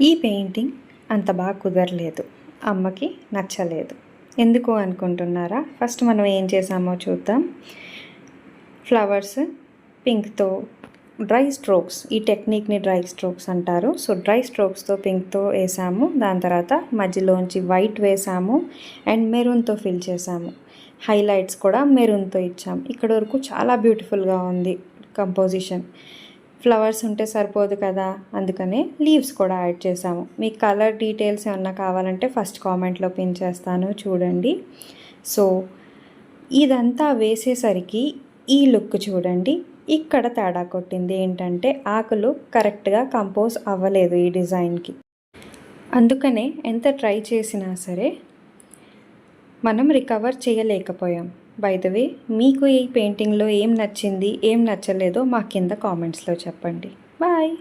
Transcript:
ఈ పెయింటింగ్ అంత బాగా కుదరలేదు, అమ్మకి నచ్చలేదు. ఎందుకు అనుకుంటున్నారా? ఫస్ట్ మనం ఏం చేసామో చూద్దాం. ఫ్లవర్స్ పింక్తో డ్రై స్ట్రోక్స్, ఈ టెక్నిక్ని డ్రై స్ట్రోక్స్ అంటారు. సో డ్రై స్ట్రోక్స్తో పింక్తో వేసాము, దాని తర్వాత మధ్యలోంచి వైట్ వేసాము అండ్ మెరూన్తో ఫిల్ చేసాము. హైలైట్స్ కూడా మెరూన్తో ఇచ్చాము. ఇక్కడ వరకు చాలా బ్యూటిఫుల్గా ఉంది కంపోజిషన్. ఫ్లవర్స్ ఉంటే సరిపోదు కదా, అందుకనే లీవ్స్ కూడా యాడ్ చేసాము. మీకు కలర్ డీటెయిల్స్ ఏమన్నా కావాలంటే ఫస్ట్ కామెంట్లో పిన్ చేస్తాను, చూడండి. సో ఇదంతా వేసేసరికి ఈ లుక్ చూడండి. ఇక్కడ తేడా కొట్టింది ఏంటంటే ఆకులు కరెక్ట్గా కంపోజ్ అవ్వలేదు ఈ డిజైన్కి. అందుకనే ఎంత ట్రై చేసినా సరే మనం రికవర్ చేయలేకపోయాం. బై ద వే, మీకు ఈ పెయింటింగ్లో ఏం నచ్చింది, ఏం నచ్చలేదో మా కింద కామెంట్స్లో చెప్పండి. బాయ్.